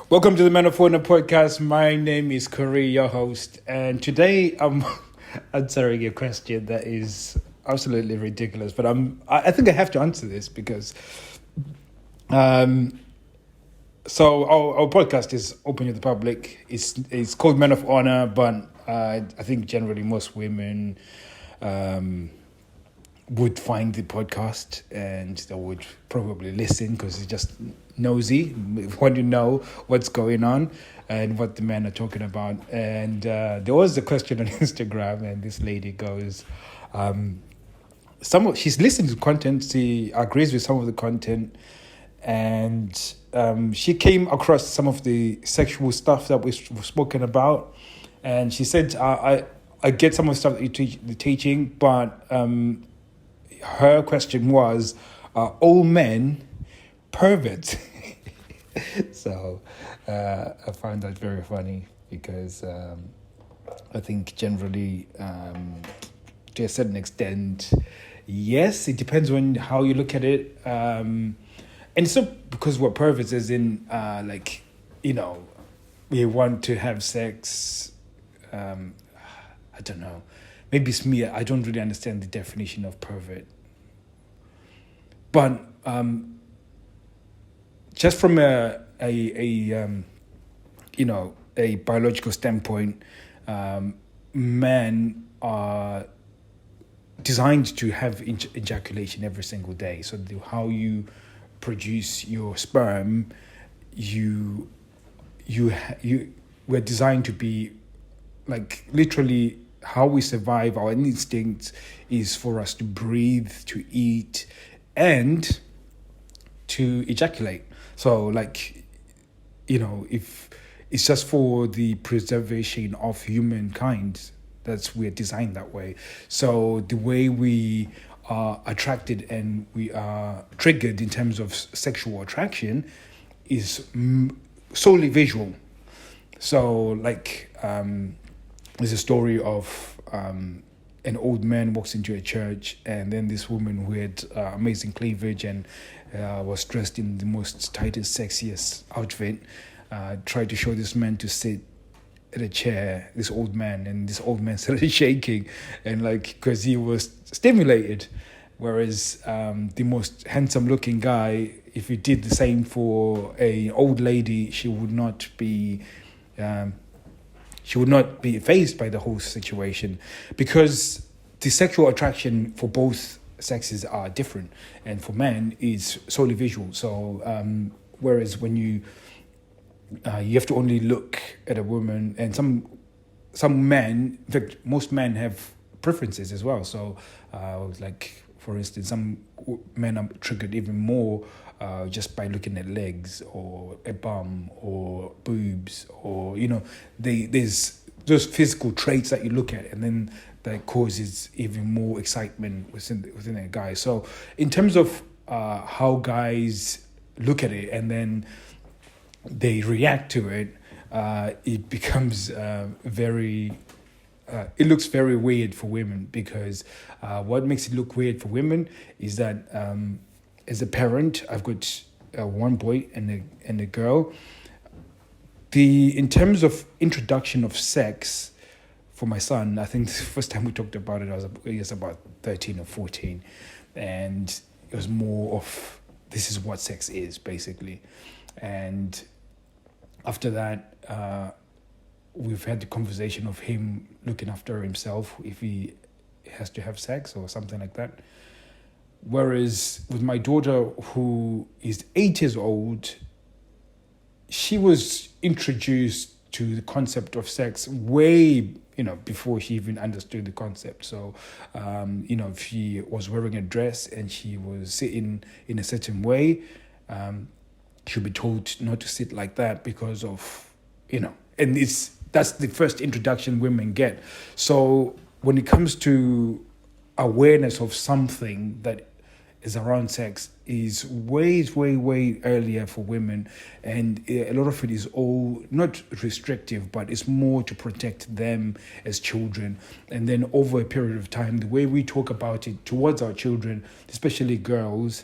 Welcome to the Men of Honor podcast. My name is Corey, your host, and today I'm answering a question that is absolutely ridiculous. But I think I have to answer this because, so our podcast is open to the public. It's called Men of Honor, but I think generally most women would find the podcast and they would probably listen because it's just nosy, want to know what's going on and what the men are talking about. And there was a question on Instagram, and this lady goes, she's listened to content, she agrees with some of the content, and she came across some of the sexual stuff that we've spoken about, and she said, I get some of the stuff that you're teaching, but her question was, are all men perverts? So I found that very funny because I think generally, to a certain extent, yes, it depends on how you look at it. And it's not because we're perverts as in, we want to have sex. I don't know. Maybe it's me. I don't really understand the definition of pervert. But just from a biological standpoint, men are designed to have ejaculation every single day. So how you produce your sperm, we're designed to be like literally. How we survive, our instincts is for us to breathe, to eat, and to ejaculate. So if it's just for the preservation of humankind, we're designed that way. So the way we are attracted and we are triggered in terms of sexual attraction is solely visual. So there's a story of an old man walks into a church, and then this woman who had amazing cleavage and was dressed in the most tightest, sexiest outfit, tried to show this man to sit at a chair, this old man, and this old man started shaking, and because he was stimulated. Whereas the most handsome-looking guy, if he did the same for an old lady, she would not be fazed by the whole situation, because the sexual attraction for both sexes are different, and for men is solely visual. So whereas when you have to only look at a woman, and some men, in fact most men have preferences as well. So for instance, some men are triggered even more just by looking at legs or a bum or boobs, or there's those physical traits that you look at, and then that causes even more excitement within a guy. So in terms of how guys look at it and then they react to it, it becomes it looks very weird for women, because what makes it look weird for women is that as a parent, I've got one boy and a girl. In terms of introduction of sex for my son, I think the first time we talked about it, he was about 13 or 14, and it was more of, this is what sex is, basically. And after that, we've had the conversation of him looking after himself if he has to have sex or something like that. Whereas with my daughter, who is 8 years old, she was introduced to the concept of sex way, before she even understood the concept. So, if she was wearing a dress and she was sitting in a certain way, she'll be told not to sit like that because of, and that's the first introduction women get. So when it comes to awareness of something that is around sex, is way earlier for women, and a lot of it is all not restrictive, but it's more to protect them as children. And then over a period of time, the way we talk about it towards our children, especially girls,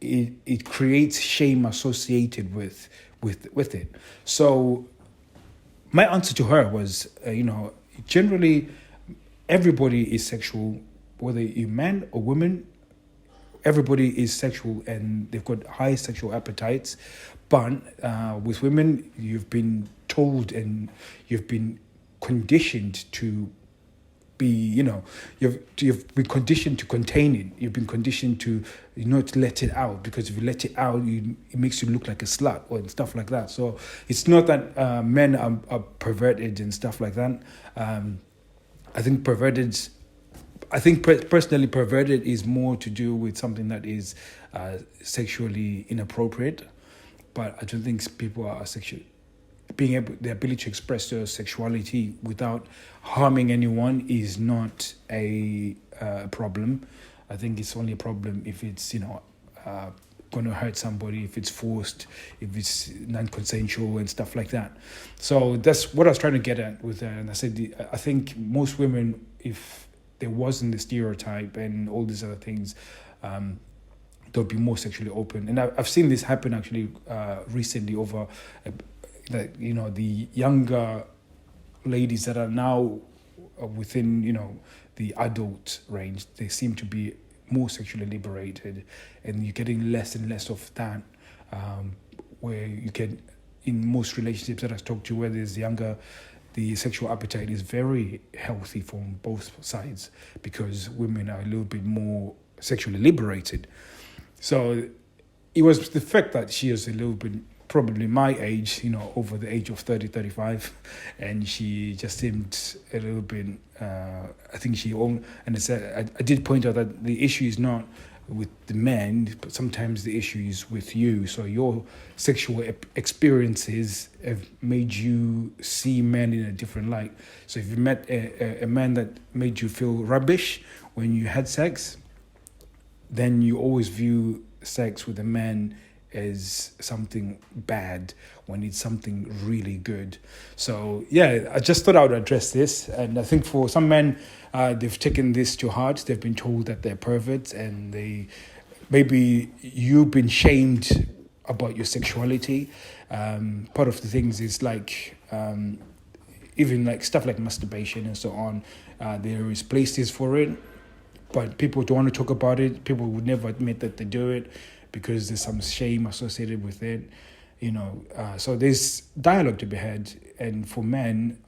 it creates shame associated with with it. So my answer to her was, generally everybody is sexual, whether you're man or woman. Everybody is sexual and they've got high sexual appetites, but with women, you've been told and you've been conditioned to be, you've been conditioned to contain it. You've been conditioned to not let it out, because if you let it out, it makes you look like a slut or stuff like that. So it's not that men are perverted and stuff like that. I think personally, perverted is more to do with something that is sexually inappropriate. But I don't think people are the ability to express their sexuality without harming anyone is not a problem. I think it's only a problem if it's going to hurt somebody, if it's forced, if it's non-consensual and stuff like that. So that's what I was trying to get at with that. And I said, I think most women, if there wasn't the stereotype and all these other things, they'll be more sexually open. And I've seen this happen actually recently over the younger ladies that are now within the adult range. They seem to be more sexually liberated, and you're getting less and less of that, where you can, in most relationships that I've talked to where there's younger, the sexual appetite is very healthy from both sides, because women are a little bit more sexually liberated. So it was the fact that she was a little bit probably my age, over the age of 30, 35, and she just seemed a little bit, I think she owned, and I did point out that the issue is not with the men, but sometimes the issue is with you. So your sexual experiences have made you see men in a different light. So if you met a man that made you feel rubbish when you had sex, then you always view sex with a man as something bad when it's something really good. So yeah, I just thought I would address this. And I think for some men, they've taken this to heart. They've been told that they're perverts, and maybe you've been shamed about your sexuality. Part of the things is like, even like stuff like masturbation and so on. There is places for it, but people don't want to talk about it. People would never admit that they do it, because there's some shame associated with it, So there's dialogue to be had, and for men,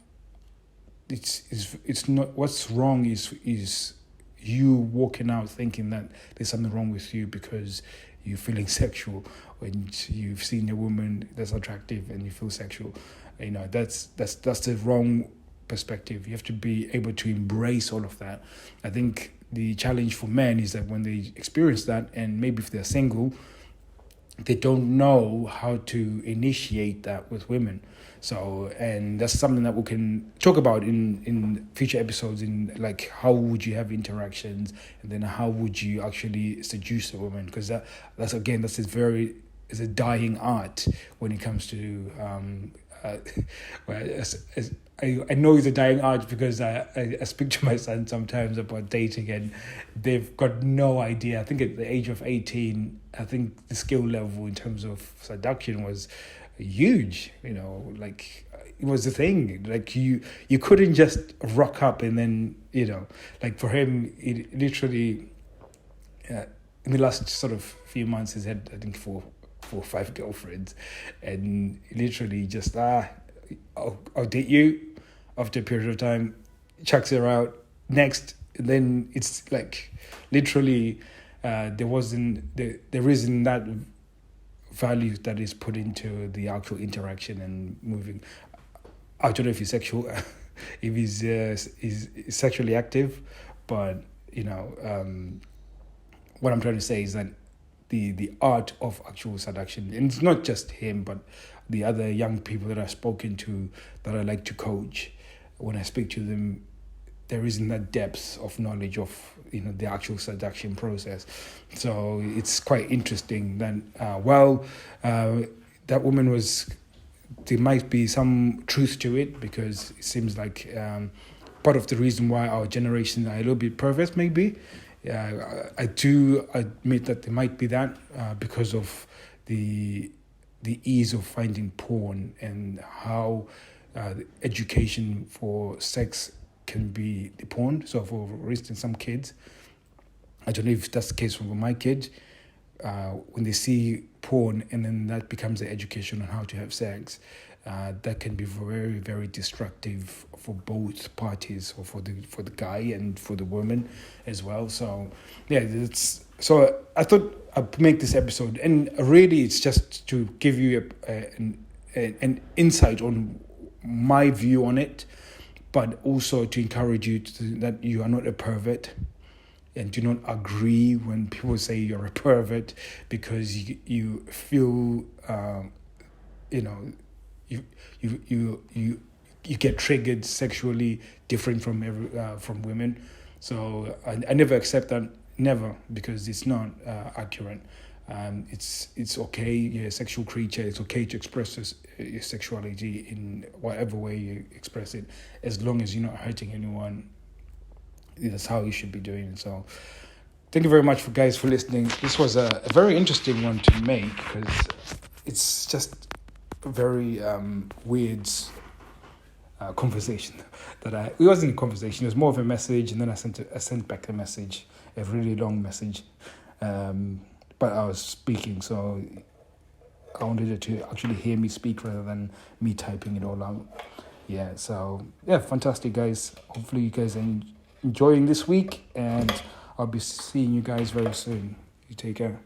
it's not. What's wrong is you walking out thinking that there's something wrong with you because you're feeling sexual when you've seen a woman that's attractive and you feel sexual. That's the wrong perspective. You have to be able to embrace all of that. I think the challenge for men is that when they experience that, and maybe if they're single, they don't know how to initiate that with women. So, and that's something that we can talk about in future episodes, in like how would you have interactions, and then how would you actually seduce a woman, because that's a dying art when it comes to I know it's a dying art because I speak to my son sometimes about dating, and they've got no idea. I think at the age of 18, I think the skill level in terms of seduction was huge. Like it was a thing. Like you couldn't just rock up and then, like for him, it literally, in the last sort of few months, he's had, I think, four or five girlfriends, and literally just I'll date you. After a period of time, chucks her out. Next, then it's like literally there isn't that value that is put into the actual interaction and moving. I don't know if he's sexual, if he's sexually active, but what I'm trying to say is that the art of actual seduction, and it's not just him, but the other young people that I've spoken to that I like to coach, when I speak to them, there isn't that depth of knowledge of the actual seduction process. So it's quite interesting that that woman was, there might be some truth to it, because it seems like part of the reason why our generation are a little bit perverse, maybe. I do admit that there might be that because of the the ease of finding porn and how the education for sex can be the porn. So for instance, some kids, I don't know if that's the case for my kid, when they see porn and then that becomes the education on how to have sex, that can be very, very destructive for both parties, or for the guy and for the woman as well. So yeah, so I thought I'd make this episode, and really it's just to give you an insight on my view on it, but also to encourage you that you are not a pervert, and do not agree when people say you're a pervert, because you feel you get triggered sexually different from women. So I never accept that, never, because it's not accurate. It's okay. You're a sexual creature. It's okay to express your sexuality in whatever way you express it, as long as you're not hurting anyone. That's how you should be doing it. So thank you very much for listening. This was a very interesting one to make, because it's just a very weird conversation it wasn't a conversation, it was more of a message, and then I sent back a message, a really long message, but I was speaking, so I wanted you to actually hear me speak rather than me typing it all out. Yeah, so yeah, fantastic, guys. Hopefully you guys are enjoying this week, and I'll be seeing you guys very soon. You take care.